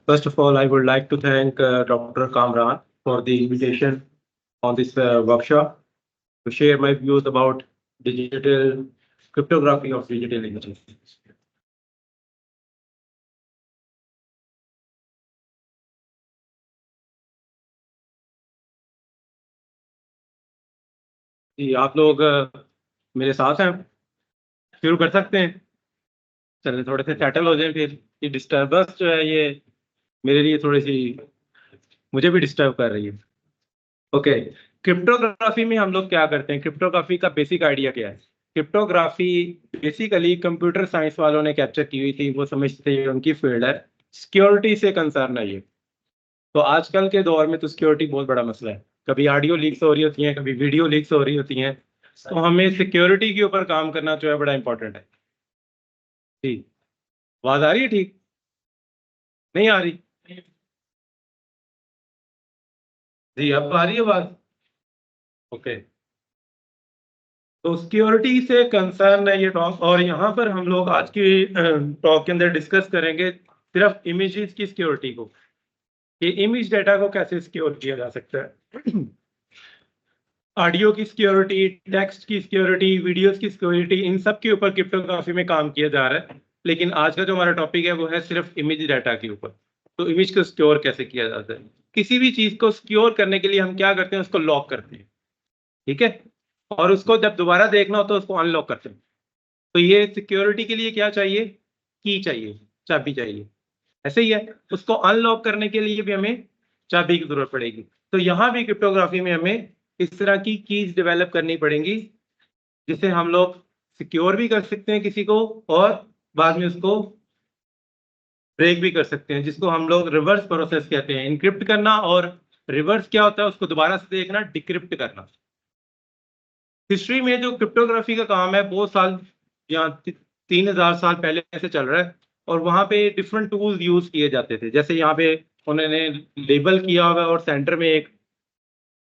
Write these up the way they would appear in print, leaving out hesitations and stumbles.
First of all, I would like to thank Dr. Kamran for the invitation on this workshop to share my views about digital cryptography of digital images. जी, आप लोग मेरे साथ हैं, शुरू कर सकते हैं। चलिए थोड़े से सेटल हो जाए फिर। ये डिस्टर्बेंस जो है ये मेरे लिए थोड़ी सी मुझे भी डिस्टर्ब कर रही है। ओके, क्रिप्टोग्राफी में हम लोग क्या करते हैं? क्रिप्टोग्राफी का बेसिक आइडिया क्या है? क्रिप्टोग्राफी बेसिकली कंप्यूटर साइंस वालों ने कैप्चर की हुई थी, वो समझते हैं उनकी फील्ड है, सिक्योरिटी से कंसर्न है ये। तो आजकल के दौर में तो सिक्योरिटी बहुत बड़ा मसला है, कभी ऑडियो लीक्स हो रही होती हैं, कभी वीडियो लीक्स हो रही होती हैं, तो हमें सिक्योरिटी के ऊपर काम करना जो है बड़ा इंपॉर्टेंट है। जी, आवाज आ रही है? ठीक नहीं आ रही? जी, अब आ रही है आवाज? ओके, तो सिक्योरिटी से कंसर्न है ये टॉक, और यहाँ पर हम लोग आज की टॉक के अंदर डिस्कस करेंगे सिर्फ इमेजेस की सिक्योरिटी को, कि इमेज डेटा को कैसे सिक्योर किया जा सकता है। ऑडियो की सिक्योरिटी, टेक्स्ट की सिक्योरिटी, वीडियोस की सिक्योरिटी, इन सब के ऊपर क्रिप्टोग्राफी में काम किया जा रहा है। लेकिन आज का जो हमारा टॉपिक है वो है सिर्फ इमेज डाटा के ऊपर। तो इमेज को सिक्योर कैसे किया जाता है? किसी भी चीज को सिक्योर करने के लिए हम क्या करते हैं? उसको लॉक करते हैं, ठीक है, और उसको जब दोबारा देखना हो तो उसको अनलॉक करते हैं। तो ये सिक्योरिटी के लिए क्या चाहिए? की चाहिए, चाबी चाहिए। ऐसे ही है, उसको अनलॉक करने के लिए भी हमें चाबी की जरूरत पड़ेगी। तो यहाँ भी क्रिप्टोग्राफी में हमें इस तरह की कीज डेवलप करनी पड़ेंगी, जिसे हम लोग सिक्योर भी कर सकते हैं किसी को, और बाद में उसको ब्रेक भी कर सकते हैं, जिसको हम लोग रिवर्स प्रोसेस कहते हैं। इनक्रिप्ट करना, और रिवर्स क्या होता है? उसको दोबारा से देखना, डिक्रिप्ट करना। हिस्ट्री में जो क्रिप्टोग्राफी का काम है बहुत साल, यहाँ 3000 साल पहले से चल रहा है, और वहाँ पे डिफरेंट टूल्स यूज किए जाते थे। जैसे यहाँ पे उन्होंने लेबल किया हुआ है, और सेंटर में एक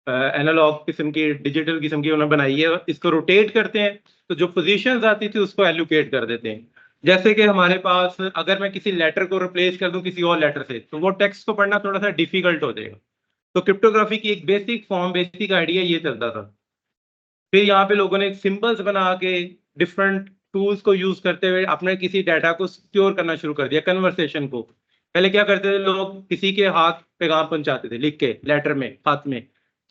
एनालॉग किस्म की, डिजिटल किस्म की उन्होंने बनाई है। इसको रोटेट करते हैं तो जो पोजीशंस आती थी उसको एलोकेट कर देते हैं। जैसे कि हमारे पास अगर मैं किसी लेटर को रिप्लेस कर दूं किसी और लेटर से, तो वो टेक्स्ट को पढ़ना थोड़ा सा डिफिकल्ट हो जाएगा। तो क्रिप्टोग्राफी की एक बेसिक फॉर्म, बेसिक आइडिया ये चलता था। फिर यहाँ पे लोगों ने सिंबल्स बना के डिफरेंट टूल्स को यूज करते हुए अपने किसी डाटा को सिक्योर करना शुरू कर दिया, कन्वर्सेशन को। पहले क्या करते थे लोग? किसी के हाथ पैगाम पहुंचाते थे लिख के, लेटर में, हाथ में।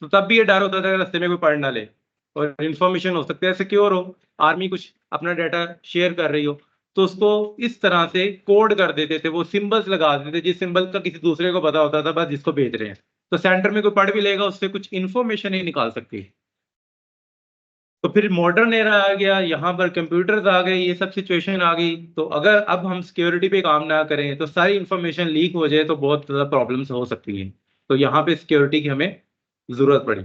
तो तब भी ये डर होता था कि रास्ते में कोई पढ़ ना ले, और इन्फॉर्मेशन हो सकता है सिक्योर हो, आर्मी कुछ अपना डाटा शेयर कर रही हो, तो उसको इस तरह से कोड कर देते थे, वो सिंबल्स लगा देते थे, जिस सिंबल का किसी दूसरे को पता होता था बस जिसको भेज रहे हैं। तो सेंटर में कोई पढ़ भी लेगा, उससे कुछ इन्फॉर्मेशन ही निकाल सकती है। तो फिर मॉडर्न एरा आ गया, यहाँ पर कंप्यूटर्स आ गए, ये सब सिचुएशन आ गई। तो अगर अब हम सिक्योरिटी पे काम ना करें तो सारी इंफॉर्मेशन लीक हो जाए तो बहुत ज़्यादा प्रॉब्लम्स हो सकती हैं। तो यहाँ पे सिक्योरिटी की हमें ज़रूरत पड़ी।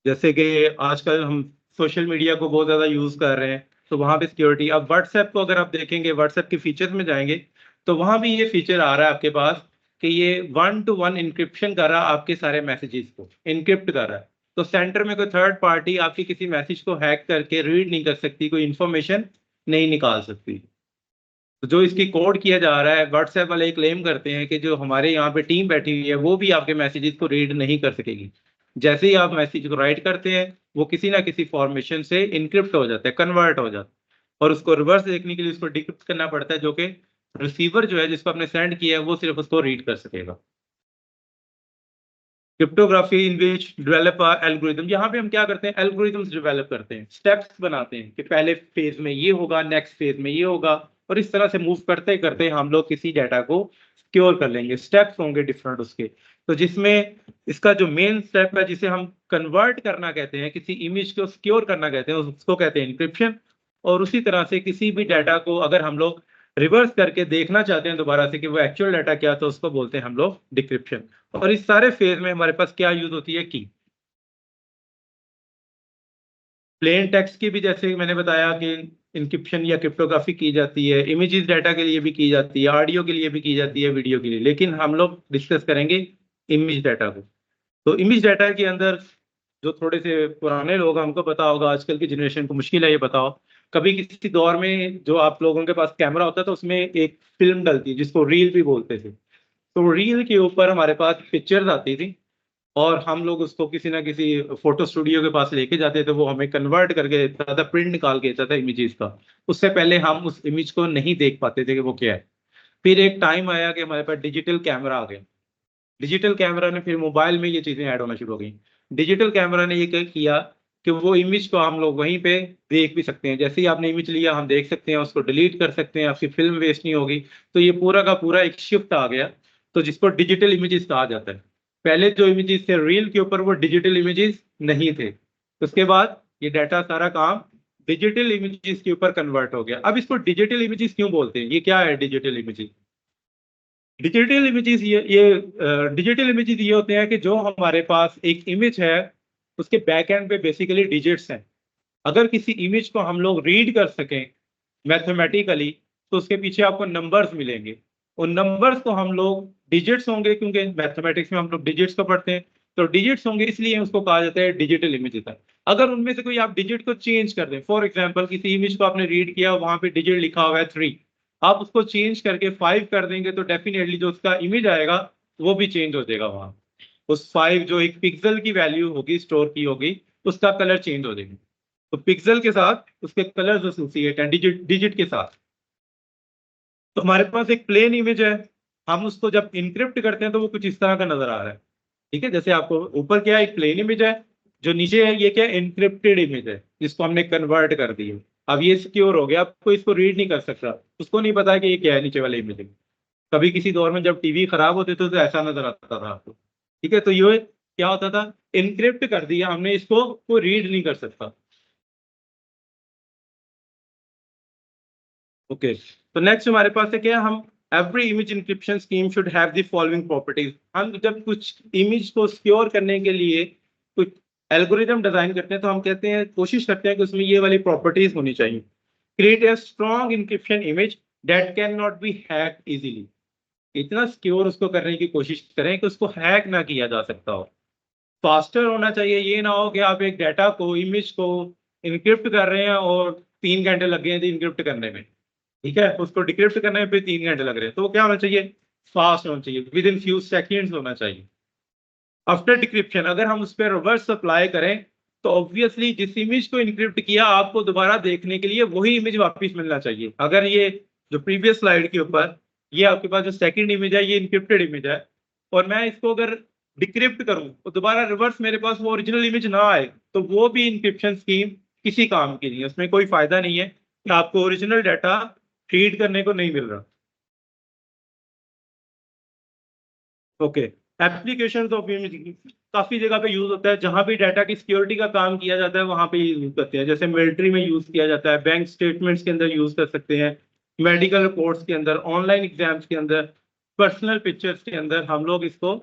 जैसे कि आजकल हम सोशल मीडिया को बहुत ज़्यादा यूज़ कर रहे हैं, तो वहाँ पे सिक्योरिटी। अब व्हाट्सएप को अगर आप देखेंगे, व्हाट्सएप के फीचर्स में जाएंगे, तो वहाँ भी ये फीचर आ रहा है आपके पास कि ये 1-to-1 इंक्रिप्शन कर रहा है, आपके सारे मैसेजेस को इनक्रिप्ट कर रहा है। तो सेंटर में कोई थर्ड पार्टी आपकी किसी मैसेज को हैक करके रीड नहीं कर सकती, कोई इन्फॉर्मेशन नहीं निकाल सकती। तो जो इसकी कोड किया जा रहा है, व्हाट्सएप वाले क्लेम करते हैं कि जो हमारे यहाँ पे टीम बैठी हुई है वो भी आपके मैसेजेस को रीड नहीं कर सकेगी। जैसे ही आप मैसेज को राइट करते हैं, वो किसी ना किसी फॉर्मेशन से इनक्रिप्ट हो जाता है, कन्वर्ट हो जाता है, और उसको रिवर्स देखने के लिए उसको डिक्रिप्ट करना पड़ता है, जो कि रिसीवर जो है, जिसको आपने सेंड किया है, वो सिर्फ उसको रीड कर सकेगा। Cryptography in which develop algorithm, यहाँ पे हम क्या करते हैं? एल्गोरिथम्स डेवलप करते हैं, स्टेप्स बनाते हैं कि पहले फेज में ये होगा, नेक्स्ट फेज में ये होगा, और इस तरह से मूव करते करते हम लोग किसी डाटा को सिक्योर कर लेंगे। स्टेप्स होंगे डिफरेंट उसके। तो जिसमें इसका जो मेन स्टेप है, जिसे हम कन्वर्ट करना कहते हैं, किसी इमेज को सिक्योर करना कहते हैं, उसको कहते हैं इंक्रिप्शन। और उसी तरह से किसी भी डाटा को अगर हम लोग रिवर्स करके देखना चाहते हैं दोबारा से कि वो एक्चुअल डाटा क्या, तो उसको बोलते हैं हम लोग डिक्रिप्शन। और इस सारे फेज में हमारे पास क्या यूज होती है? की। प्लेन टेक्स्ट की भी जैसे मैंने बताया कि इंक्रिप्शन या क्रिप्टोग्राफी की जाती है, इमेजेस डाटा के लिए भी की जाती है, ऑडियो के लिए भी की जाती है, वीडियो के लिए। लेकिन हम लोग डिस्कस करेंगे इमेज डाटा को। तो इमेज डाटा के अंदर जो थोड़े से पुराने लोग हैं, हमको पता होगा, आजकल की जनरेशन को मुश्किल है ये बताओ, कभी किसी दौर में जो आप लोगों के पास कैमरा होता था उसमें एक फिल्म डलती है जिसको रील भी बोलते थे। तो रील के ऊपर हमारे पास पिक्चर्स आती थी और हम लोग उसको किसी ना किसी फोटो स्टूडियो के पास लेके जाते थे, वो हमें कन्वर्ट करके देता था, प्रिंट निकाल के देता था इमेजेस का। उससे पहले हम उस इमेज को नहीं देख पाते थे कि वो क्या है। फिर एक टाइम आया कि हमारे पास डिजिटल कैमरा आ गया। डिजिटल कैमरा ने फिर मोबाइल में ये चीजें ऐड होना शुरू हो गई। डिजिटल कैमरा ने ये किया कि वो इमेज को हम लोग वहीं पे देख भी सकते हैं। जैसे ही आपने इमेज लिया हम देख सकते हैं, उसको डिलीट कर सकते हैं, आपकी फिल्म वेस्ट नहीं होगी। तो ये पूरा का पूरा एक शिफ्ट आ गया, तो जिसको डिजिटल इमेजेस कहा जाता है। पहले जो इमेजेस थे रील के ऊपर वो डिजिटल इमेजेस नहीं थे। उसके बाद ये डाटा सारा काम डिजिटल इमेजेस के ऊपर कन्वर्ट हो गया। अब इसको डिजिटल इमेजेस क्यों बोलते हैं, ये क्या है डिजिटल इमेजेस? डिजिटल इमेजेस ये डिजिटल इमेजेस ये होते हैं कि जो हमारे पास एक इमेज है उसके बैक एंड पे बेसिकली डिजिट्स हैं। अगर किसी इमेज को हम लोग रीड कर सकें मैथमेटिकली तो उसके पीछे आपको नंबर्स मिलेंगे। उन नंबर्स को हम लोग डिजिट्स होंगे, क्योंकि मैथमेटिक्स में हम लोग डिजिट्स को पढ़ते हैं। तो डिजिट्स होंगे इसलिए उसको कहा जाता है डिजिटल इमेजेस है। अगर उनमें से कोई आप डिजिट को चेंज कर दें, फॉर एग्जांपल किसी इमेज को आपने रीड किया, वहां पे डिजिट लिखा हुआ है 3, आप उसको चेंज करके 5 कर देंगे तो डेफिनेटली जो उसका इमेज आएगा वो भी चेंज हो जाएगा। वहां उस 5 जो एक पिक्सल की वैल्यू होगी स्टोर की होगी, उसका कलर चेंज हो जाएगा। तो पिक्सल के साथ उसके कलर्स एसोसिएट हैं डिजिट डिजिट के साथ। तो हमारे पास एक प्लेन इमेज है, हम उसको जब इनक्रिप्ट करते हैं तो वो कुछ इस तरह का नजर आ रहा है। ठीक है, जैसे आपको ऊपर क्या है, एक प्लेन इमेज है, जो नीचे है ये क्या इनक्रिप्टेड इमेज है जिसको हमने कन्वर्ट कर दिया। अब ये सिक्योर हो गया, आपको इसको रीड नहीं कर सकता, उसको नहीं पता कि ये क्या है नीचे वाले इमेज में। कभी किसी दौर में जब टीवी खराब होते थे तो ऐसा नजर आता था आपको। ठीक है, तो ये क्या होता था, इनक्रिप्ट कर दिया हमने इसको, कोई रीड नहीं कर सकता। ओके, तो नेक्स्ट हमारे पास है क्या, हम every image encryption scheme should have the following properties. हम जब कुछ इमेज को सिक्योर करने के लिए कुछ एल्गोरिदम डिजाइन करते हैं तो हम कहते हैं, कोशिश करते हैं कि उसमें ये वाली प्रॉपर्टीज होनी चाहिए। Create a strong encryption image that can not be hack easily. इतना सिक्योर उसको करने की कोशिश करें कि उसको हैक ना किया जा सकता हो। फास्टर होना चाहिए, ये ना हो कि आप एक डाटा को इमेज को इनक्रिप्ट कर रहे हैं और 3 घंटे लग गए थे इनक्रिप्ट करने में। ठीक है, उसको डिक्रिप्ट करने में भी 3 घंटे लग रहे हैं। तो वो क्या होना चाहिए, फास्ट होना चाहिए, विद इन फ्यू सेकेंड्स होना चाहिए। आफ्टर डिक्रिप्शन अगर हम उस पर रिवर्स अप्लाई करें तो ऑब्वियसली जिस इमेज को इनक्रिप्ट किया आपको दोबारा देखने के लिए वही इमेज वापस मिलना चाहिए। अगर ये जो प्रीवियस स्लाइड के ऊपर ये आपके पास जो सेकंड इमेज है ये इनक्रिप्टेड इमेज है और मैं इसको अगर डिक्रिप्ट करूं तो दोबारा रिवर्स मेरे पास वो ओरिजिनल इमेज ना आए, तो वो भी इंक्रिप्शन स्कीम किसी काम की नहीं है, उसमें कोई फायदा नहीं है कि आपको ओरिजिनल डाटा फीड करने को नहीं मिल रहा। ओके, एप्लीकेशन ऑफ इमेज काफी जगह पे यूज होता है, जहां भी डाटा की सिक्योरिटी का काम किया जाता है वहां पे यूज करते हैं। जैसे मिलिट्री में यूज किया जाता है, बैंक स्टेटमेंट्स के अंदर यूज कर सकते हैं, मेडिकल रिपोर्ट्स के अंदर, ऑनलाइन एग्जाम्स के अंदर, पर्सनल पिक्चर्स के अंदर हम लोग इसको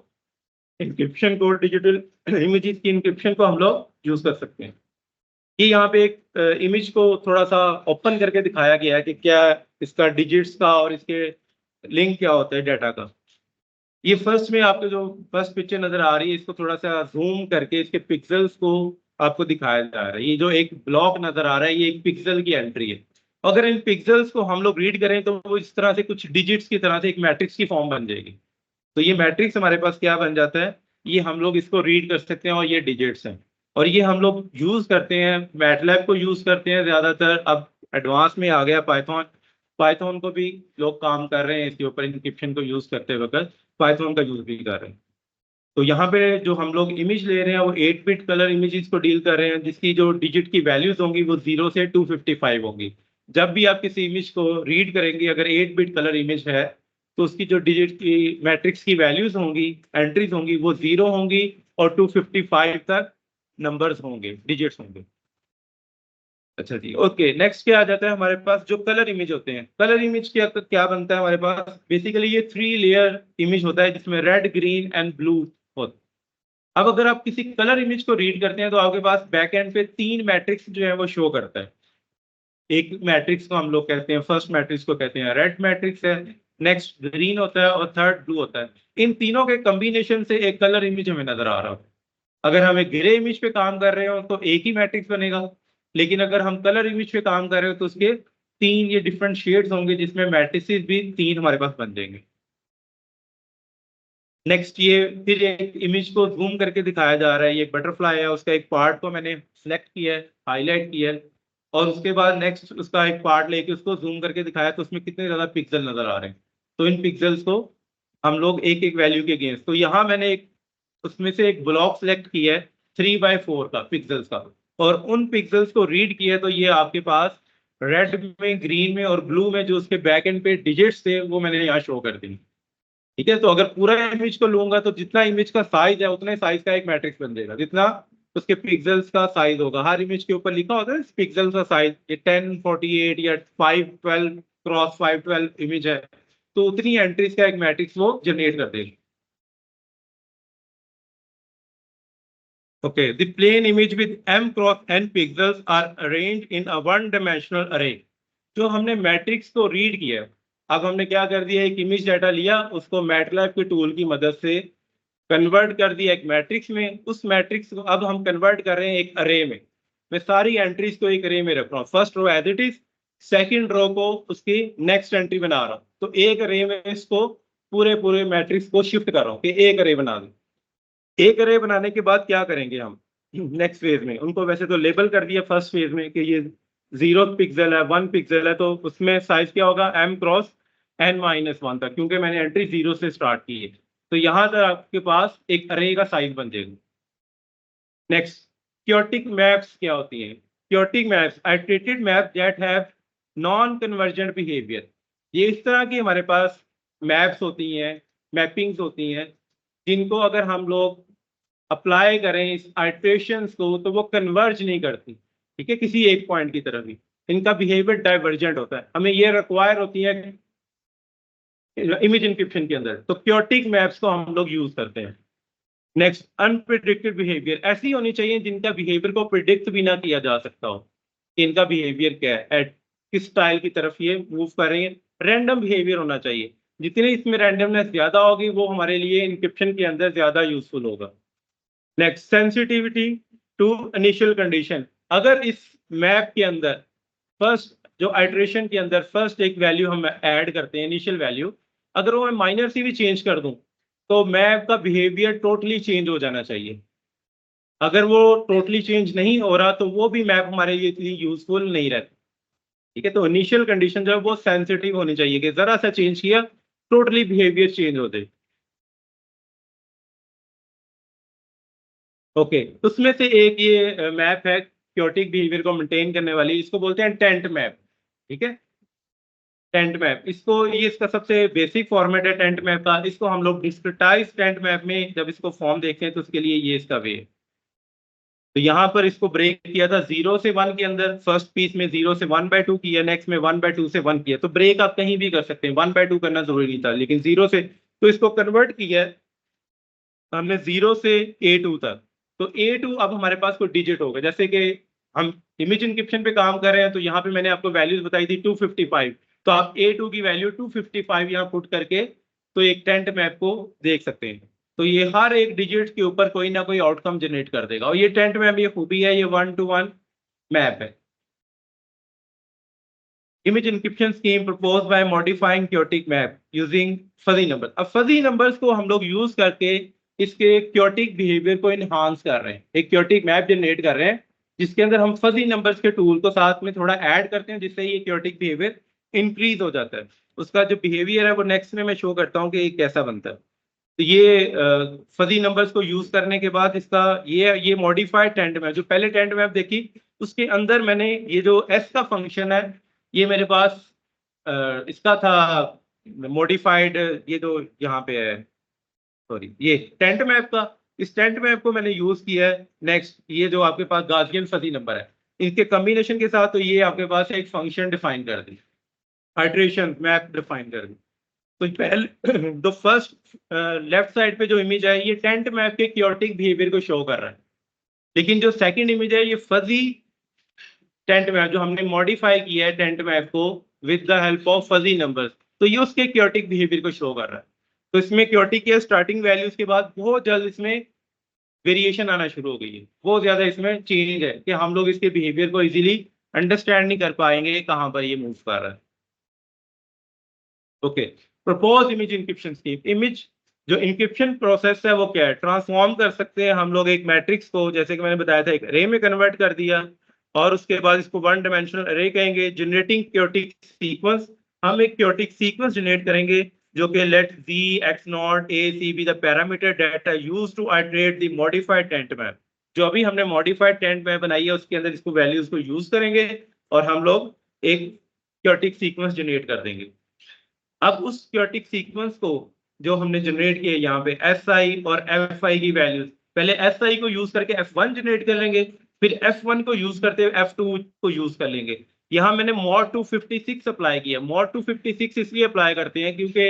इंक्रिप्शन को, डिजिटल इमेजेस की इंक्रिप्शन को हम लोग यूज कर सकते हैं। ये यहाँ पे एक इमेज को थोड़ा सा ओपन करके दिखाया गया है कि क्या इसका डिजिट्स का और इसके लिंक क्या होता है डाटा का। ये फर्स्ट में आपको जो फर्स्ट पिक्चर नजर आ रही है इसको थोड़ा सा जूम करके इसके पिक्सल्स को आपको दिखाया जा रहा है। ये जो एक ब्लॉक नजर आ रहा है ये एक पिक्सल की एंट्री है। अगर इन पिक्सल्स को हम लोग रीड करें तो वो इस तरह से कुछ डिजिट्स की तरह से एक मैट्रिक्स की फॉर्म बन जाएगी। तो ये मैट्रिक्स हमारे पास क्या बन जाता है, ये हम लोग इसको रीड कर सकते हैं और ये डिजिट्स हैं। और ये हम लोग यूज करते हैं, मैटलैब को यूज करते हैं ज्यादातर। अब एडवांस में आ गया पाइथन, पाइथन को भी लोग काम कर रहे हैं इसके ऊपर इंक्रिप्शन को यूज करते वक्त पाइथन का यूज भी कर रहे हैं। तो यहाँ पे जो हम लोग इमेज ले रहे हैं वो 8 बिट कलर इमेजेस को डील कर रहे हैं, जिसकी जो डिजिट की वैल्यूज होंगी वो 0 से 255 होंगी। जब भी आप किसी इमेज को रीड करेंगे अगर 8 बिट कलर इमेज है तो उसकी जो डिजिट की मैट्रिक्स की वैल्यूज होंगी, एंट्रीज होंगी, वो 0 होंगी और 255 तक नंबर्स होंगे, डिजिट्स होंगे। अच्छा जी, ओके, नेक्स्ट क्या आ जाता है हमारे पास, जो कलर इमेज होते हैं। कलर इमेज क्या क्या बनता है हमारे पास, बेसिकली ये 3 लेयर इमेज होता है जिसमें रेड, ग्रीन एंड ब्लू होता है। अब अगर आप किसी कलर इमेज को रीड करते हैं तो आपके पास बैक एंड पे 3 मैट्रिक्स जो है वो शो करता है। एक मैट्रिक्स को हम लोग कहते हैं, फर्स्ट मैट्रिक्स को कहते हैं रेड मैट्रिक्स है, नेक्स्ट ग्रीन होता है और थर्ड ब्लू होता है। इन तीनों के कॉम्बिनेशन से एक कलर इमेज हमें नजर आ रहा है। अगर हम एक ग्रे इमेज पे काम कर रहे हो तो एक ही मैट्रिक्स बनेगा, लेकिन अगर हम कलर इमेज पे काम कर रहे हो तो उसके 3 ये डिफरेंट शेड्स होंगे, जिसमें मैट्रिसेस भी 3 हमारे पास बन जाएंगे। नेक्स्ट ये फिर एक इमेज को जूम करके दिखाया जा रहा है, ये बटरफ्लाई है, उसका एक पार्ट को मैंने सेलेक्ट किया है, हाईलाइट किया है, और उसके बाद नेक्स्ट उसका एक पार्ट लेके उसको जूम करके दिखाया, तो उसमें कितने ज्यादा पिक्सल नजर आ रहे हैं। तो इन पिक्सल्स को हम लोग एक एक वैल्यू के अगेंस्ट, तो यहाँ मैंने एक उसमें से एक ब्लॉक सेलेक्ट किया है 3x4 का पिक्सल्स का, और उन पिक्सल्स को रीड किया है, तो ये आपके पास रेड में, ग्रीन में और ब्लू में जो उसके बैक एंड पे डिजिट्स थे वो मैंने यहाँ शो कर दी। ठीक है, तो अगर पूरा इमेज को लूंगा तो जितना इमेज का साइज है उतने साइज का एक मैट्रिक्स बन जाएगा, जितना उसके पिक्सल्स का साइज होगा। हर इमेज के ऊपर लिखा होता है पिक्सल्स का साइज, ये 1048 या 512 क्रॉस 512 इमेज है, तो उतनी एंट्रीज का एक मैट्रिक्स वो जनरेट कर देगा। Okay, the plane image with m cross n pixels are arranged in a one-dimensional array. जो हमने मैट्रिक्स को रीड किया, अब हमने क्या कर दिया, एक इमेज डाटा लिया, उसको मैटलैब के टूल की मदद से कन्वर्ट कर दिया एक मैट्रिक्स में। उस मैट्रिक्स को अब हम कन्वर्ट कर रहे हैं एक अरे में। मैं सारी एंट्रीज को एक अरे में रख रहा हूँ, first row as it is, second row को उसकी नेक्स्ट एंट्री बना रहा हूँ। तो एक अरे में इसको पूरे पूरे मैट्रिक्स को शिफ्ट कर रहा हूँ कि एक अरे बना दो। एक अरे बनाने के बाद क्या करेंगे हम नेक्स्ट फेज में, उनको वैसे तो लेबल कर दिया फर्स्ट फेज में कि ये 0 पिक्सल है, 1 पिक्सल है, तो उसमें साइज क्या होगा, m क्रॉस n-1 तक, क्योंकि मैंने एंट्री 0 से स्टार्ट की है। तो यहां तक आपके पास एक अरे का साइज बन जाएगा। नेक्स्ट, क्योटिक मैप्स क्या होती हैं? Chaotic maps are treated map that have non convergent behaviour. ये इस तरह की हमारे पास मैप्स होती हैं, मैपिंग्स होती हैं, जिनको अगर हम लोग अप्लाई करें इस आइट्रेशंस को तो वो कन्वर्ज नहीं करती, ठीक है, किसी एक पॉइंट की तरफ ही। इनका बिहेवियर डाइवर्जेंट होता है, हमें ये रिक्वायर होती है इमेज इंक्रिप्शन के अंदर, तो क्योटिक मैप्स को हम लोग यूज करते हैं। नेक्स्ट, अनप्रिडिक्टेड बिहेवियर, ऐसी होनी चाहिए जिनका बिहेवियर को प्रिडिक्ट भी ना किया जा सकता हो कि इनका बिहेवियर क्या है, एट किस स्टाइल की तरफ ये मूव कर रही है। रैंडम बिहेवियर होना चाहिए, जितनी इसमें रैंडमनेस ज्यादा होगी वो हमारे लिए इंक्रिप्शन के अंदर ज्यादा यूजफुल होगा। Next, sensitivity to initial condition, अगर इस मैप के अंदर फर्स्ट जो आइट्रेशन के अंदर फर्स्ट एक वैल्यू हम ऐड करते हैं इनिशियल वैल्यू, अगर वो मैं माइनर सी भी चेंज कर दूं तो मैप का बिहेवियर टोटली चेंज हो जाना चाहिए। अगर वो टोटली चेंज नहीं हो रहा तो वो भी मैप हमारे लिए इतनी यूजफुल नहीं रहती। ठीक है, तो इनिशियल कंडीशन जो है वो सेंसिटिव होनी चाहिए कि जरा सा चेंज किया टोटली बिहेवियर चेंज हो जाए। ओके, उसमें से एक ये मैप है क्योटिक बिहेवियर को मेंटेन करने वाली, इसको बोलते हैं टेंट मैप। ठीक है, टेंट मैप, इसको ये इसका सबसे बेसिक फॉर्मेट है टेंट मैप का। इसको हम लोग डिस्क्रिटाइज टेंट मैप में जब इसको फॉर्म देखते हैं तो उसके लिए ये इसका वे है। तो यहाँ पर इसको ब्रेक किया था 0 से 1 के अंदर, फर्स्ट पीस में 0 से 1/2 किया, नेक्स्ट में 1/2 से 1 किया। तो ब्रेक आप कहीं भी कर सकते हैं, 1/2 करना जरूरी नहीं था, लेकिन 0 से, तो इसको कन्वर्ट किया है हमने 0 से A2 तक। तो A2 अब हमारे पास कोई डिजिट होगा, जैसे कि हम इमेज इंक्रिप्शन पे काम कर रहे हैं, तो यहाँ पे मैंने आपको वैल्यूज बताई थी 255, तो आप A2 की वैल्यू 255 यहाँ पुट करके तो एक टेंट मैप को देख सकते हैं। तो ये हर एक डिजिट के ऊपर कोई ना कोई आउटकम जनरेट कर देगा, और ये टेंट मैप ये खूबी है, ये 1-to-1 मैप है। Image encryption scheme proposed by modifying chaotic map using fuzzy numbers। अब fuzzy numbers को हम लोग यूज करके इसके chaotic behavior को enhance कर रहे हैं, एक chaotic map जनरेट कर रहे हैं जिसके अंदर हम fuzzy numbers के टूल को साथ में थोड़ा ऐड करते हैं, जिससे ये chaotic behavior इंक्रीज हो जाता है। उसका जो बिहेवियर है वो नेक्स्ट में मैं शो करता हूँ कि ये कैसा बनता है। तो ये फजी नंबर्स को यूज करने के बाद इसका ये मॉडिफाइड टेंट मैप, जो पहले टेंट मैप देखी उसके अंदर मैंने ये जो एस का फंक्शन है, ये मेरे पास इसका था मॉडिफाइड, ये जो यहाँ पे है, सॉरी, ये टेंट मैप का, इस टेंट मैप को मैंने यूज किया है। नेक्स्ट, ये जो आपके पास गाजियन फजी नंबर है, इनके कम्बिनेशन के साथ तो ये आपके पास एक फंक्शन डिफाइन कर दी, हाइड्रेशन मैप डिफाइन कर दी। तो पहले तो फर्स्ट लेफ्ट साइड पे जो इमेज है ये टेंट मैप के क्योटिक बिहेवियर को शो कर रहा है, लेकिन जो सेकंड इमेज है ये फजी टेंट मैप, जो हमने मॉडिफाई किया है टेंट मैप को with the help of fuzzy numbers, तो ये उसके क्योटिक बिहेवियर को शो कर रहा है। तो इसमें क्योटिक के स्टार्टिंग वैल्यूज के बाद बहुत जल्द इसमें वेरिएशन आना शुरू हो गई है, बहुत ज्यादा इसमें चेंज है कि हम लोग इसके बिहेवियर को इजीली अंडरस्टैंड नहीं कर पाएंगे कहाँ पर ये मूव कर रहा है। Okay, propose image encryption scheme. Image जो इंक्रिप्शन प्रोसेस है वो क्या है, ट्रांसफॉर्म कर सकते हैं हम लोग एक मैट्रिक्स को, जैसे कि मैंने बताया था, एक अरे में कन्वर्ट कर दिया और उसके बाद इसको वन डायमेंशनल अरे कहेंगे। जनरेटिंग क्योटिक सीक्वेंस, हम एक क्योटिक सीक्वेंस जनरेट करेंगे जो कि लेट z x नॉट a c be the parameter that are used to iterate the modified tent map. जो अभी हमने मॉडिफाइड टेंट मैप बनाई है उसके अंदर इसको वैल्यूज को यूज करेंगे और हम लोग एक क्योटिक सीक्वेंस जनरेट कर देंगे। अब उस क्योटिक सीक्वेंस को जो हमने जनरेट किया यहाँ पे SI और FI की वैल्यूज, पहले SI को यूज करके F1 जनरेट कर लेंगे, फिर F1 को यूज करते हुए F2 को यूज कर लेंगे। यहाँ मैंने mod 256 अप्लाई किया। mod 256 इसलिए अप्लाई करते हैं क्योंकि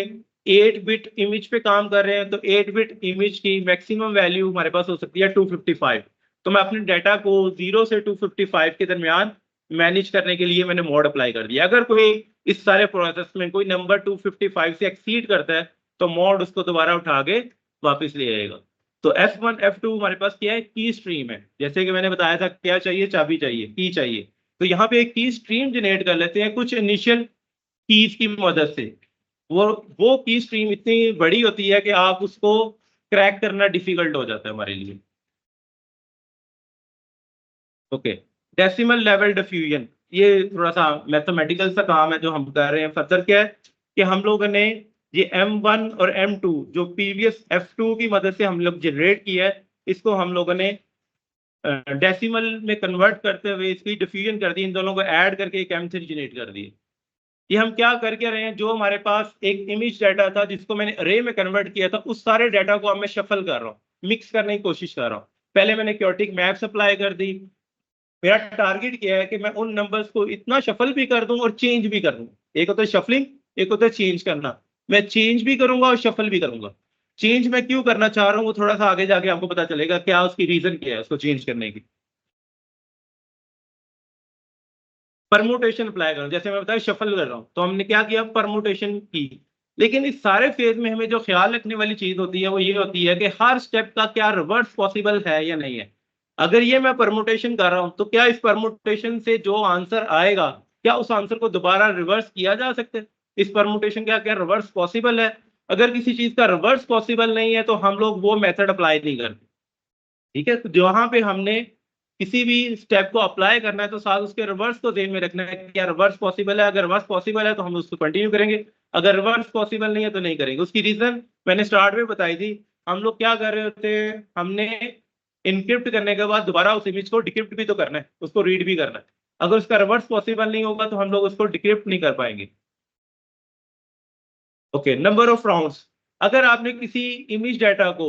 8 बिट इमेज पे काम कर रहे हैं, तो 8 बिट इमेज की मैक्सिमम वैल्यू हमारे पास हो सकती है 255। तो मैं अपने डाटा को 0 से 255 के दरमियान मैनेज करने के लिए मैंने mod अप्लाई कर दिया। अगर कोई इस सारे प्रोसेस में कोई नंबर 255 से एक्सीड करता है तो mod उसको दोबारा उठा के वापस ले आएगा। तो F1 F2 हमारे पास क्या है, की स्ट्रीम है। जैसे कि मैंने बताया था क्या चाहिए, चाबी चाहिए, की चाहिए। तो यहाँ पे एक की स्ट्रीम जनरेट कर लेते हैं कुछ इनिशियल कीज की मदद से। वो की स्ट्रीम इतनी बड़ी होती है कि आप उसको क्रैक करना डिफिकल्ट हो जाता है हमारे लिए। ओके, डेसिमल लेवल डिफ्यूजन, ये थोड़ा सा मैथमेटिकल सा काम है जो हम कर रहे हैं। फर्दर क्या है कि हम लोगों ने ये M1 और M2 जो प्रीवियस F2 की मदद से हम लोग जनरेट किया है, इसको हम लोगों ने डेसिमल में कन्वर्ट करते हुए इसकी डिफ्यूजन कर दी, इन दोनों को ऐड करके एक M3 जनरेट कर दिए। ये हम क्या करके रहे हैं, जो हमारे पास एक इमेज डाटा था जिसको मैंने अरे में कन्वर्ट किया था, उस सारे डाटा को अब मैं शफल कर रहा हूँ, मिक्स करने की कोशिश कर रहा हूँ। पहले मैंने क्योटिक मैप्स अप्लाई कर दी। मेरा टारगेट क्या है कि मैं उन नंबर्स को इतना शफल भी कर दूं और चेंज भी कर दूं। एक होता है शफलिंग, एक होता है चेंज करना। मैं चेंज भी करूंगा और शफल भी करूंगा। चेंज मैं क्यों करना चाह रहा हूँ वो थोड़ा सा आगे जाके आपको पता चलेगा क्या उसकी रीजन क्या है उसको चेंज करने की। परमुटेशन अप्लाई करूं, जैसे मैं बताया शफल कर रहा हूं, तो हमने क्या किया, परमुटेशन की। लेकिन इस सारे फेज में हमें जो ख्याल रखने वाली चीज होती है वो ये होती है कि हर स्टेप का क्या रिवर्स पॉसिबल है या नहीं है। अगर ये मैं परमुटेशन कर रहा हूं तो क्या इस परमुटेशन से जो आंसर आएगा क्या उस आंसर को दोबारा रिवर्स किया जा सकता है। इस परमुटेशन का क्या रिवर्स पॉसिबल है। अगर किसी चीज का रिवर्स पॉसिबल नहीं है तो हम लोग वो मेथड अप्लाई नहीं करते। ठीक है, तो जहां पे हमने किसी भी स्टेप को अप्लाई करना है तो साथ उसके रिवर्स को ध्यान में रखना है कि क्या रिवर्स पॉसिबल है। अगर रिवर्स पॉसिबल है तो हम उसको कंटिन्यू करेंगे, अगर रिवर्स पॉसिबल नहीं है तो नहीं करेंगे। उसकी रीजन मैंने स्टार्ट में बताई थी। हम लोग क्या कर रहे होते हैं, हमने इनक्रिप्ट करने के बाद दोबारा उस इमेज को डिक्रिप्ट भी तो करना है, उसको रीड भी करना है। अगर उसका रिवर्स पॉसिबल नहीं होगा तो हम लोग उसको डिक्रिप्ट नहीं कर पाएंगे। Okay, number of rounds. अगर आपने किसी इमेज डाटा को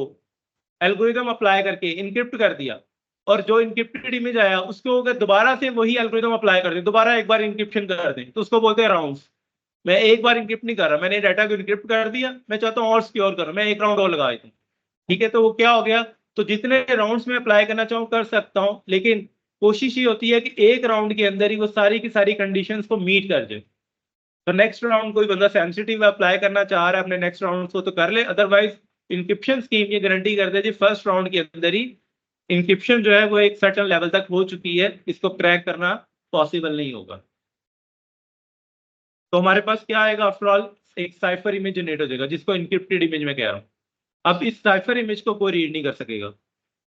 एल्गोरिदम अप्लाई करके इनक्रिप्ट कर दिया और जो इनक्रिप्टेड इमेज आया उसको अगर दोबारा से वही एल्गोरिदम अप्लाई कर दें, दोबारा एक बार इनक्रिप्शन कर दें, तो उसको बोलते हैं राउंड्स। मैं एक बार इनक्रिप्ट नहीं कर रहा, मैंने डाटा को इनक्रिप्ट कर दिया, मैं चाहता हूँ और सिक्योर करूँ, मैं एक राउंड और लगा देता हूँ। ठीक है, तो वो क्या हो गया, तो जितने राउंड्स में अप्लाई करना चाहूँ कर सकता हूँ, लेकिन कोशिश ये होती है कि एक राउंड के अंदर ही वो सारी की सारी कंडीशंस को मीट कर जाए। तो नेक्स्ट राउंड कोई बंदा सेंसिटिव अप्लाई करना चाह रहा है अपने नेक्स्ट राउंड को तो कर ले, अदरवाइज इंक्रिप्शन स्कीम ये गारंटी करते हैं जी फर्स्ट राउंड के अंदर ही इंक्रिप्शन जो है वो एक सर्टेन लेवल तक हो चुकी है, इसको क्रैक करना पॉसिबल नहीं होगा। तो हमारे पास क्या आएगा, आफ्टर ऑल एक साइफर इमेज जनरेट हो जाएगा जिसको इंक्रिप्टेड इमेज में कह रहा हूँ। अब इस साइफर इमेज को कोई रीड नहीं कर सकेगा।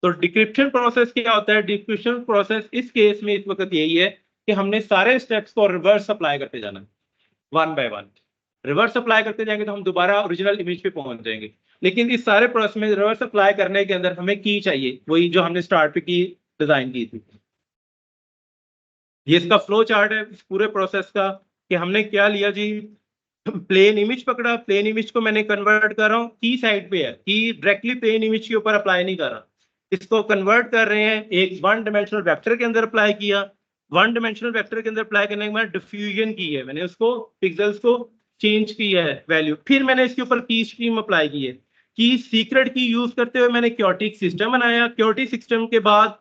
तो डिक्रिप्शन प्रोसेस क्या होता है, डिक्रिप्शन प्रोसेस इस केस में इस वक्त यही है कि हमने सारे स्टेप्स को रिवर्स अप्लाई करते जाना है, one by one. Reverse apply करते जाएंगे तो हम दोबारा ओरिजिनल इमेज पे पहुंच जाएंगे। लेकिन इस सारे प्रोसेस में रिवर्स अप्लाई करने के अंदर हमें की चाहिए, वही जो हमने स्टार्ट पे की डिजाइन की थी। ये इसका फ्लो चार्ट है इस पूरे प्रोसेस का कि हमने क्या लिया जी, प्लेन इमेज पकड़ा, प्लेन इमेज को मैंने कन्वर्ट कर रहा हूँ, की साइड पे है, की डायरेक्टली प्लेन इमेज के ऊपर अप्लाई नहीं कर रहा, इसको कन्वर्ट कर रहे हैं एक वन डायमेंशनल वेक्टर के अंदर अप्लाई किया। वन डायमेंशनल वेक्टर के अंदर अप्लाई करने के बाद डिफ्यूजन की है, मैंने उसको पिक्सेल्स को चेंज किया है वैल्यू, फिर मैंने इसके ऊपर की स्ट्रीम अप्लाई की है, की सीक्रेट की यूज करते हुए मैंने क्योटिक सिस्टम बनाया। क्योटिक सिस्टम के बाद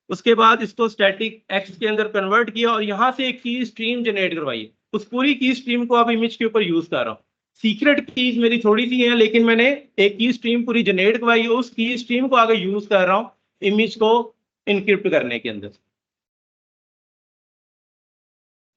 उसके बाद इसको स्टैटिक एक्स के अंदर कन्वर्ट किया और यहाँ से एक की स्ट्रीम जनरेट करवाई। उस पूरी की स्ट्रीम को अब इमेज के ऊपर यूज कर रहा हूँ। सीक्रेट कीज मेरी थोड़ी सी है लेकिन मैंने एक की स्ट्रीम पूरी जनरेट करवाई, उस की स्ट्रीम को आगे यूज कर रहा हूँ इमेज को इनक्रिप्ट करने के अंदर।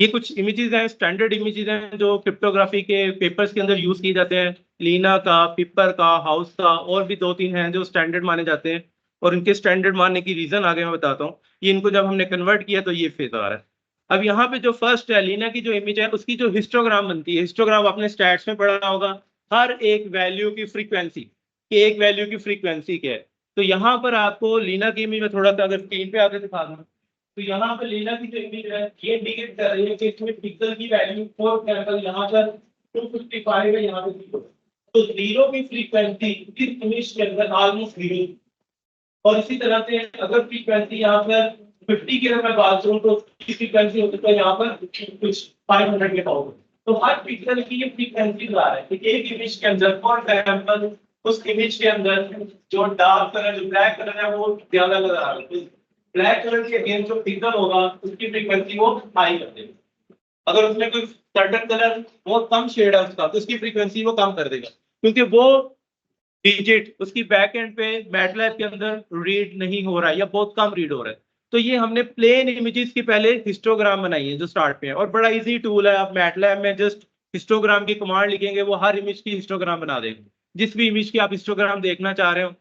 ये कुछ इमेजेस हैं, स्टैंडर्ड इमेजेस हैं जो क्रिप्टोग्राफी के पेपर्स के अंदर यूज किए जाते हैं। लीना का, पिपर का, हाउस का, और भी 2-3 हैं जो स्टैंडर्ड माने जाते हैं। और इनके स्टैंडर्ड मानने की रीजन आगे मैं बताता हूँ। ये इनको जब हमने कन्वर्ट किया तो ये फेज आ रहा है। अब यहाँ पे जो फर्स्ट है लीना की जो इमेज है उसकी जो हिस्टोग्राम बनती है, हिस्टोग्राम आपने स्टैट्स में पढ़ा होगा, हर एक वैल्यू की फ्रीक्वेंसी कि एक वैल्यू की फ्रीक्वेंसी क्या है। तो यहाँ पर आपको लीना की इमेज में थोड़ा सा अगर स्क्रीन पे आके दिखा दूं, तो यहाँ पर लीना की जो इमेज है ये इंडिकेट कर रही है कि इसमें पिक्सल की वैल्यू फॉर एग्जांपल यहाँ पर 255 है, यहाँ पे 0। तो 0 की फ्रीक्वेंसी इस इमेज के अंदर ऑलमोस्ट 0। और इसी तरह से अगर फ्रीक्वेंसी यहाँ पर 50 की अगर मैं बात करूँ तो इसकी फ्रीक्वेंसी होती है यहाँ पर कुछ 500 के पास। तो हर पिक्सल की ये फ्रीक्वेंसी ला रहा है एक इमेज के अंदर। फॉर एग्जांपल उस इमेज के अंदर जो डार्क कलर, जो ब्लैक कलर है वो ज्यादा लग रहा है, ब्लैक कलर के अगेंस्ट जो पिक्सल होगा उसकी फ्रीक्वेंसी वो हाई कर देगा। अगर उसमें कोई सर्टेन कलर बहुत कम शेड है उसका तो उसकी फ्रीक्वेंसी वो कम कर देगा, क्योंकि वो डिजिट उसकी बैक एंड पे मैटलैब के अंदर रीड नहीं हो रहा है या बहुत कम रीड हो रहा है। तो ये हमने प्लेन इमेजेस की पहले हिस्टोग्राम बनाई है जो स्टार्ट पे है, और बड़ा इजी टूल है। आप मैटलैब में जस्ट हिस्टोग्राम की कमांड लिखेंगे वो हर इमेज की हिस्टोग्राम बना देगा। जिस भी इमेज की आप हिस्टोग्राम देखना चाह रहे हो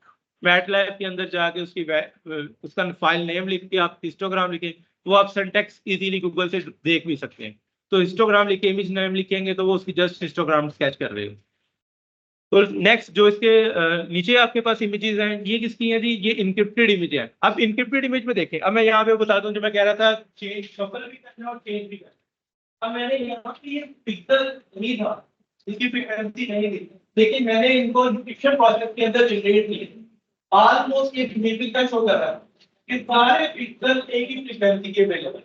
मैटलैब के अंदर जाके उसका फाइल नेम लिख के आप हिस्टोग्राम लिखें, वो आप सिंटैक्स इजीली गूगल से देख भी सकते हैं। तो हिस्टोग्राम लिख के इमेज नेम लिखेंगे तो वो उसकी जस्ट हिस्टोग्राम स्केच कर देगा। तो नेक्स्ट जो इसके नीचे आपके पास इमेजेस हैं, ये किसकी हैं जी? ये इनक्रिप्टेड इमेज है। अब इनक्रिप्टेड इमेज में देखें, अब मैं यहाँ पे बताता हूँ जो मैं कह रहा था, चेंज शफल भी करना और चेंज भी करना। अब मैंने यहाँ पे ये पिक्सल नहीं था, इसकी फ्रीक्वेंसी नहीं थी, लेकिन मैंने इनको इंक्रिप्शन प्रोसेस के अंदर जनरेट किए। ऑलमोस्ट ये फिजिकल शो कर रहा है कि सारे पिक्सल एक ही फ्रीक्वेंसी के अवेलेबल।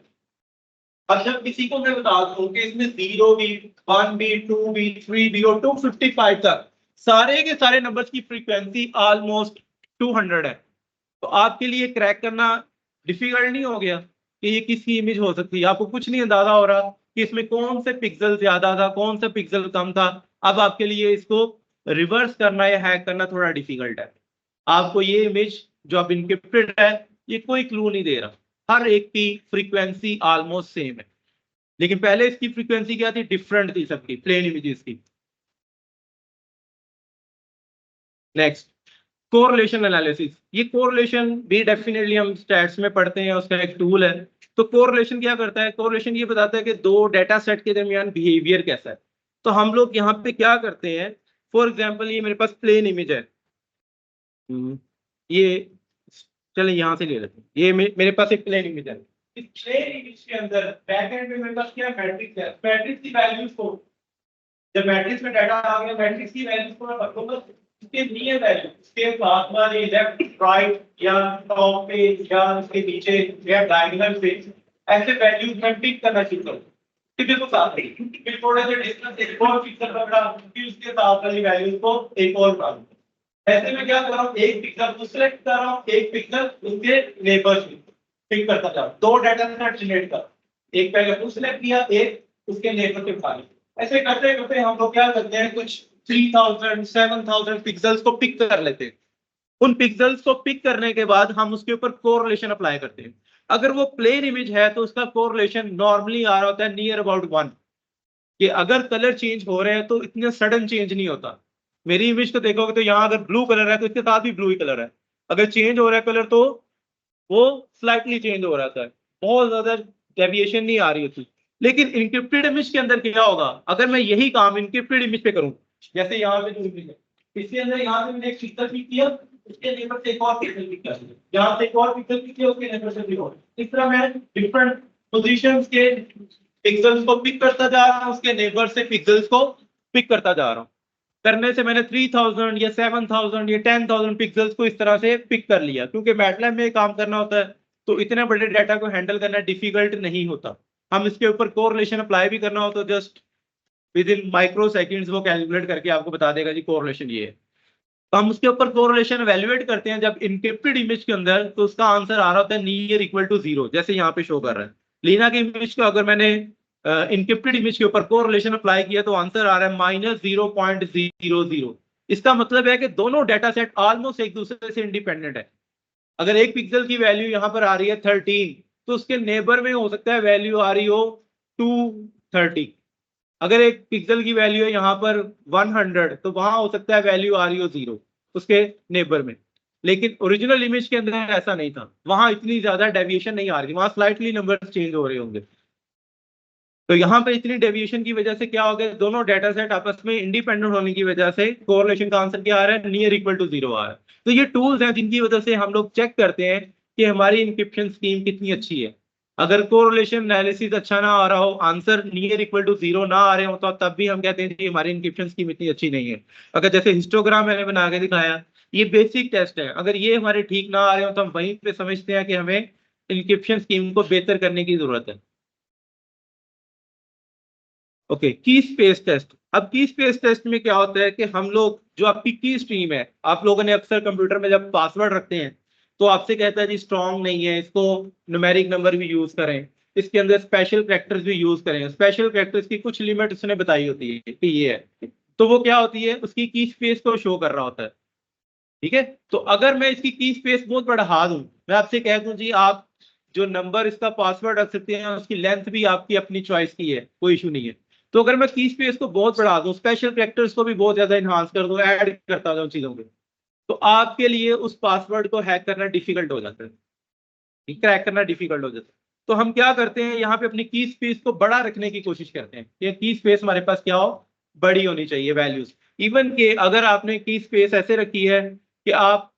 अब जब किसी को मैं बता दूं कि इसमें 0 भी, 1 भी, 2 भी, 3 भी और 255 तक सारे के सारे नंबर्स की फ्रीक्वेंसी ऑलमोस्ट 200 है, तो आपके लिए क्रैक करना डिफिकल्ट नहीं हो गया कि ये किसकी इमेज हो सकती है? आपको कुछ नहीं अंदाजा हो रहा कि इसमें कौन से पिक्सल ज्यादा था, कौन सा पिक्सल कम था। अब आपके लिए इसको रिवर्स करना या हैक करना थोड़ा डिफिकल्ट है। आपको ये इमेज जो अब इनक्रिप्टेड है ये कोई क्लू नहीं दे रहा, हर एक की फ्रीक्वेंसी ऑलमोस्ट सेम है, लेकिन पहले इसकी फ्रीक्वेंसी क्या थी? डिफरेंट थी सबकी प्लेन इमेजेस की। Next, correlation analysis. ये कोरिलेशन भी डेफिनेटली हम स्टैट्स में पढ़ते हैं, उसका एक टूल है। तो कोरिलेशन क्या करता है? कोरिलेशन ये बताता है कि दो डेटा सेट के दरमियान बिहेवियर कैसा है। तो हम लोग यहाँ पे क्या करते हैं, फॉर एग्जाम्पल ये मेरे पास प्लेन इमेज है, ये चले यहाँ से ले लेते हैं, ये मेरे पास एक प्लेन इमेज है। इस प्लेन इमेज के अंदर बैक एंड में मेरे पास क्या मैट्रिक्स है, मैट्रिक्स की वैल्यूज को, जब मैट्रिक्स में डाटा आ गया मैट्रिक्स की वैल्यूज को मैं रखूंगा इसके नियर वैल्यू, इसके साथ वाले लेफ्ट राइट या टॉप पे या इसके नीचे या डायगोनल पे ऐसे वैल्यूज मैं पिक करना शुरू करूँ। देखो साथ ही फिर थोड़े से डिस्टेंस एक और पिक्सल पकड़ा, फिर उसके साथ वाली वैल्यूज को एक और डालूं। ऐसे में क्या कर रहा हूँ, एक पिक्सल को सिलेक्ट कर रहा हूँ, एक पिक्सल उसके नेबर्स में पिक करता जा रहा हूँ। दो डाटा सेट जनरेट कर, एक पहले को सिलेक्ट किया, एक उसके नेबर पे उठा लिया। ऐसे करते करते हम लोग क्या करते हैं, कुछ 3000 7000 पिक्सल्स को पिक कर लेते हैं। उन पिक्सल्स को पिक करने के बाद हम उसके ऊपर कोरिलेशन अप्लाई करते हैं। अगर वो प्लेन इमेज है तो उसका कोरिलेशन नॉर्मली आ रहा होता है नियर अबाउट 1, कि अगर कलर चेंज हो रहे हैं तो इतने सडन चेंज नहीं होता। मेरी इमेज को देखोगे तो यहाँ अगर ब्लू कलर है तो इसके साथ भी ब्लू ही कलर है, अगर चेंज हो रहा है कलर तो वो स्लाइटली चेंज हो रहा है, बहुत ज्यादा डेविएशन नहीं आ रही होती। लेकिन इनक्रिप्टेड इमेज के अंदर क्या होगा, अगर मैं यही काम इनक्रिप्टेड इमेज पे करूं, जैसे यहाँ पे जो इमेज है इसके अंदर यहाँ से मैंने एक पिक्सल पिक किया, उसके नेबर से एक और पिक्सल पिक किया, यहाँ से एक और पिक्सल पिक किया, उसके नेबर से भी और, इस तरह मैं डिफरेंट पोजीशंस के पिक्सल्स को पिक करता जा रहा हूँ, उसके नेबर से पिक्सल्स को पिक करता जा रहा हूँ। करने से मैंने 3000 या 7000 या 10000 पिक्सल्स को इस तरह से पिक कर लिया, क्योंकि मैटलैब में काम करना होता है तो इतने बड़े डाटा को हैंडल करना डिफिकल्ट नहीं होता। हम इसके ऊपर कोरिलेशन अप्लाई भी करना हो तो just with in micro seconds वो कैलकुलेट करके आपको बता देगा जी कोरिलेशन ये है। तो हम उसके ऊपर कोरिलेशन एवेल्युएट करते हैं जब इनक्रिप्टेड इमेज के अंदर, तो उसका आंसर आ रहा होता है नियर इक्वल टू 0, जैसे यहाँ पे शो कर रहा है। लीना की इमेज को अगर मैंने इनक्रिप्टेड इमेज के ऊपर कोरिलेशन अप्लाई किया तो आंसर आ रहा है -0.00। इसका मतलब है कि दोनों डाटा सेट ऑलमोस्ट एक दूसरे से इंडिपेंडेंट है। अगर एक पिक्सल की वैल्यू यहाँ पर आ रही है 13, तो उसके नेबर में हो सकता है वैल्यू आ रही हो 230। अगर एक पिक्सल की वैल्यू है यहाँ पर 100, तो वहां हो सकता है वैल्यू आ रही हो 0 उसके नेबर में। लेकिन ओरिजिनल इमेज के अंदर ऐसा नहीं था, वहां इतनी ज्यादा डेविएशन नहीं आ रही, वहां स्लाइटली नंबर चेंज हो रहे होंगे। तो यहाँ पे इतनी डेविएशन की वजह से क्या हो गया, दोनों डेटा सेट आपस में इंडिपेंडेंट होने की वजह से कोरिलेशन का आंसर क्या आ रहा है, नियर इक्वल टू 0 आ रहा है। तो ये टूल्स हैं जिनकी वजह से हम लोग चेक करते हैं कि हमारी इंक्रिप्शन स्कीम कितनी अच्छी है। अगर कोरिलेशन एनालिसिस अच्छा ना आ रहा हो, आंसर नियर इक्वल टू 0 ना आ रहे हो, तो तब भी हम कहते हैं कि हमारी इंक्रिप्शन स्कीम इतनी अच्छी नहीं है। अगर जैसे हिस्टोग्राम मैंने बना के दिखाया, ये बेसिक टेस्ट है, अगर ये हमारे ठीक ना आ रहे हो तो हम वहीं पे समझते हैं कि हमें इंक्रिप्शन स्कीम को बेहतर करने की जरूरत है। ओके, की स्पेस टेस्ट। अब की स्पेस टेस्ट में क्या होता है कि हम लोग, जो आपकी की स्ट्रीम है, आप लोगों ने अक्सर कंप्यूटर में जब पासवर्ड रखते हैं तो आपसे कहता है जी स्ट्रॉन्ग नहीं है, इसको न्यूमेरिक नंबर भी यूज करें, इसके अंदर स्पेशल कैरेक्टर्स भी यूज करें। स्पेशल कैरेक्टर्स की कुछ लिमिट उसने बताई होती है कि ये है, तो वो क्या होती है, उसकी की स्पेस को शो कर रहा होता है। ठीक है, तो अगर मैं इसकी की स्पेस बहुत बढ़ा दूं, मैं आपसे कह दूं जी आप जो नंबर इसका पासवर्ड रख सकते हैं, उसकी लेंथ भी आपकी अपनी चॉइस की है, कोई इशू नहीं है। तो अगर मैं की स्पेस को बहुत बढ़ा दूं, स्पेशल कैरेक्टर्स को भी बहुत ज्यादा इन्हांस कर दूं, ऐड करता जाऊं चीजों के, तो आपके लिए उस पासवर्ड को हैक करना डिफिकल्ट हो जाता है, क्रैक करना डिफिकल्ट हो जाता है। तो हम क्या करते हैं, यहाँ पे अपनी की स्पेस को बड़ा रखने की कोशिश करते हैं कि की स्पेस हमारे पास क्या हो, बड़ी होनी चाहिए वैल्यूज। इवन के अगर आपने की स्पेस ऐसे रखी है कि आप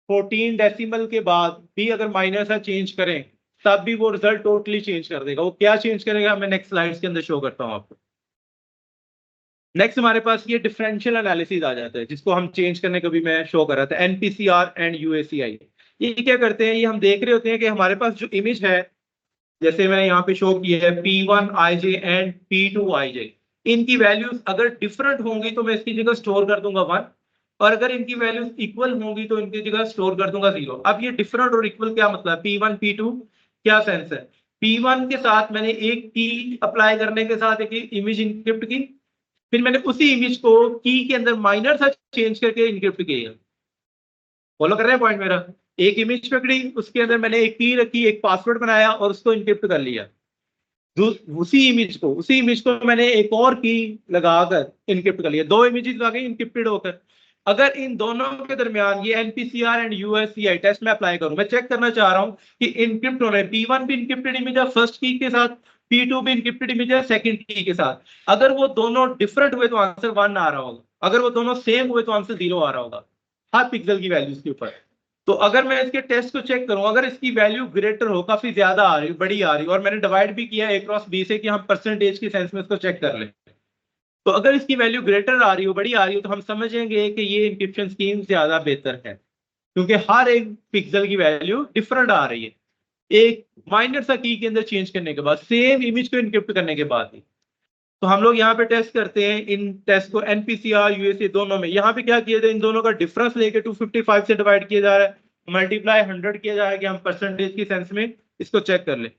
14 डेसिमल के बाद भी अगर माइनर सा चेंज करें, तब भी वो रिजल्ट टोटली चेंज कर देगा। वो क्या चेंज करेगा, मैं नेक्स्ट स्लाइड्स के अंदर शो करता हूं आपको। नेक्स्ट हमारे पास ये डिफरेंशियल एनालिसिस आ जाता है, जिसको हम चेंज करने को भी मैं शो कर रहा था, एनपीसीआर एंड यूएसीआई। ये क्या करते हैं, ये हम देख रहे होते हैं कि हमारे पास जो इमेज है, जैसे मैंने यहाँ पे शो किया है P1 ij and P2 ij, इनकी वैल्यूज अगर डिफरेंट होंगी तो मैं इसकी जगह स्टोर कर दूंगा 1, और अगर इनकी वैल्यूज इक्वल होंगी तो इनकी जगह स्टोर कर दूंगा 0। अब ये डिफरेंट और इक्वल क्या मतलब, P1 P2 क्या सेंस है, P1 के साथ मैंने एक की अप्लाई करने के साथ एक इमेज इंक्रिप्ट की, फिर मैंने उसी इमेज को की के अंदर माइनर सा चेंज करके इंक्रिप्ट किया। फॉलो कर रहे हैं पॉइंट मेरा, एक इमेज पकड़ी, उसके अंदर मैंने एक की रखी, एक पासवर्ड बनाया और उसको इंक्रिप्ट कर लिया। उसी इमेज को मैंने एक और की लगाकर इनक्रिप्ट कर लिया, दो इमेजेस आ गई इनक्रिप्टेड होकर। अगर इन दोनों के दरमियान ये एनपीसीआर एंड यूएससीआई टेस्ट में अप्लाई करूं, मैं चेक करना चाह रहा हूं कि इनक्रिप्ट हो रहे हैं, P1 भी इनक्रिप्टेड इमेज है फर्स्ट की के साथ, P2 भी इनक्रिप्टेड इमेज है सेकंड की के साथ। अगर वो दोनों डिफरेंट हुए तो आंसर 1 आ रहा होगा, अगर वो दोनों सेम हुए तो आंसर 0 आ रहा होगा, हर पिक्सल की वैल्यूज के ऊपर। तो अगर मैं इसके टेस्ट को चेक करूं, अगर इसकी वैल्यू ग्रेटर हो, काफी ज्यादा आ रही, बड़ी आ रही, और मैंने डिवाइड भी किया A क्रॉस B से कि हम परसेंटेज के सेंस में इसको चेक कर लें, तो अगर इसकी वैल्यू ग्रेटर आ रही हो, बड़ी आ रही हो, तो हम समझेंगे कि ये इंक्रिप्शन स्कीम ज्यादा बेहतर है, क्योंकि हर एक पिक्सल की वैल्यू डिफरेंट आ रही है, एक माइनर सा की के अंदर चेंज करने के बाद, सेम इमेज को इनक्रिप्ट करने के बाद ही। तो हम लोग यहाँ पे टेस्ट करते हैं, इन टेस्ट को एनपीसीआर यूएसए दोनों में, यहाँ पे क्या किया जाए, इन दोनों का डिफरेंस लेके 255 से डिवाइड किया जा रहा है, मल्टीप्लाई 100 किया जा रहा है कि हम परसेंटेज की सेंस में इसको चेक कर ले।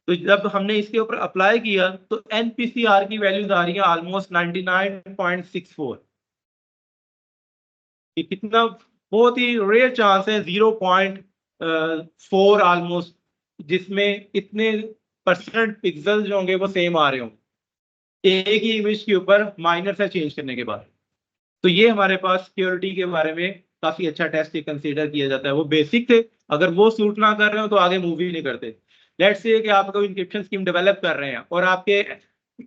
तो जब हमने इसके ऊपर अप्लाई किया तो एनपीसीआर की वैल्यूज आ रही है ऑलमोस्ट 99.64। ये कितना, बहुत ही रेयर चांस है, 0.4 ऑलमोस्ट, जिसमें इतने परसेंट पिक्सल जो होंगे वो सेम आ रहे होंगे एक ही इमेज के ऊपर माइनर से चेंज करने के बाद। तो ये हमारे पास सिक्योरिटी के बारे में काफी अच्छा टेस्ट कंसीडर किया जाता है। वो बेसिक थे, अगर वो सूट ना कर रहे हो तो आगे मूव ही नहीं करते। लेट्स से कि आप कोई इंक्रिप्शन स्कीम डेवलप कर रहे हैं और आपके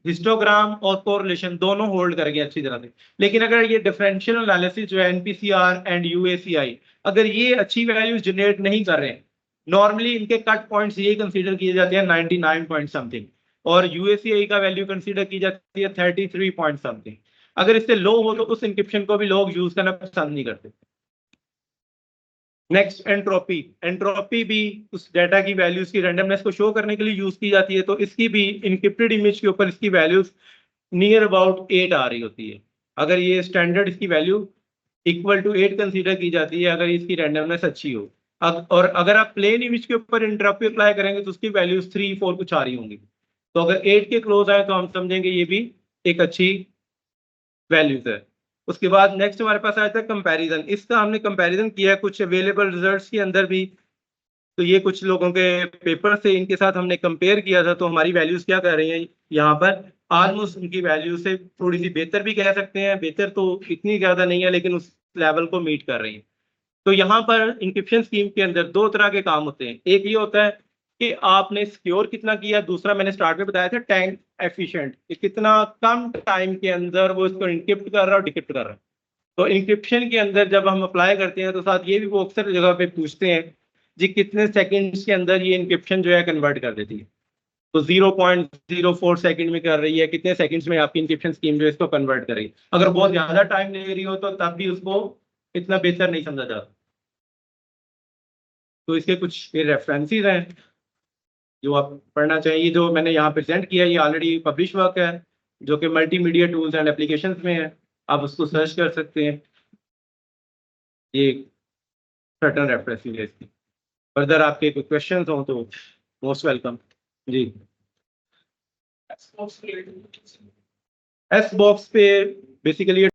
हिस्टोग्राम और कोरिलेशन दोनों होल्ड कर गए अच्छी तरह से, लेकिन अगर ये डिफरेंशियल एनालिसिस जो है एनपीसीआर एंड यूएसीआई, अगर ये अच्छी वैल्यूज जनरेट नहीं कर रहे हैं, नॉर्मली इनके कट पॉइंट्स ये कंसीडर किए जाते हैं 99 पॉइंट समथिंग, और यूएसीआई का वैल्यू कंसीडर की जाती है 33 पॉइंट समथिंग। अगर इससे लो हो तो उस इंक्रिप्शन को भी लोग यूज करना पसंद नहीं करते। Next entropy. एंट्रोपी भी उस डेटा की वैल्यूज की रैंडमनेस को शो करने के लिए यूज की जाती है, तो इसकी भी इनक्रिप्टेड इमेज के ऊपर इसकी वैल्यूज नियर अबाउट 8 आ रही होती है। अगर ये स्टैंडर्ड इसकी वैल्यू इक्वल टू 8 कंसीडर की जाती है अगर इसकी रैंडमनेस अच्छी हो। और अगर आप प्लेन इमेज के ऊपर एंट्रोपी अप्लाई करेंगे तो उसकी वैल्यूज 3-4 कुछ आ रही होंगी। तो अगर 8 के क्लोज आए तो हम समझेंगे ये भी एक अच्छी वैल्यूज है। उसके बाद नेक्स्ट हमारे पास आया था कंपैरिजन। इसका हमने कंपैरिजन किया है कुछ अवेलेबल रिजल्ट्स के अंदर भी तो ये कुछ लोगों के पेपर से इनके साथ हमने कंपेयर किया था, तो हमारी वैल्यूज क्या कर रही हैं यहाँ पर, ऑलमोस्ट उनकी वैल्यू से थोड़ी सी बेहतर भी कह सकते हैं, बेहतर तो इतनी ज्यादा नहीं है लेकिन उस लेवल को मीट कर रही है। तो यहाँ पर इंक्रिप्शन स्कीम के अंदर दो तरह के काम होते हैं, एक ये होता है कि आपने सिक्योर कितना किया, दूसरा मैंने स्टार्ट में बताया था टाइम एफिशिएंट, कि कितना कम टाइम के अंदर वो इसको इनक्रिप्ट कर रहा है और डिक्रिप्ट कर रहा है। तो इंक्रिप्शन के अंदर जब हम अप्लाई करते हैं तो साथ ये भी वो अक्सर जगह पे पूछते हैं जी कितने सेकंड्स के अंदर ये इंक्रिप्शन जो है कन्वर्ट कर देती है। तो 0.04 सेकंड में कर रही है, कितने सेकंड्स में आपकी इंक्रिप्शन स्कीम जो है इसको कन्वर्ट करेगी। अगर बहुत ज्यादा टाइम ले रही हो तो तब भी उसको इतना बेहतर नहीं समझा जाता। तो इसके कुछ रेफरेंसेस हैं जो आप पढ़ना चाहिए। जो मैंने यहाँ प्रेजेंट किया ये ऑलरेडी पब्लिश वर्क है जो कि मल्टीमीडिया टूल्स एंड एप्लीकेशंस में है, आप उसको सर्च कर सकते हैं। ये सर्टन रेफरेंसेस है इसकी। फर्दर आपके कोई क्वेश्चन हो तो मोस्ट वेलकम जी। एस बॉक्स पे बेसिकली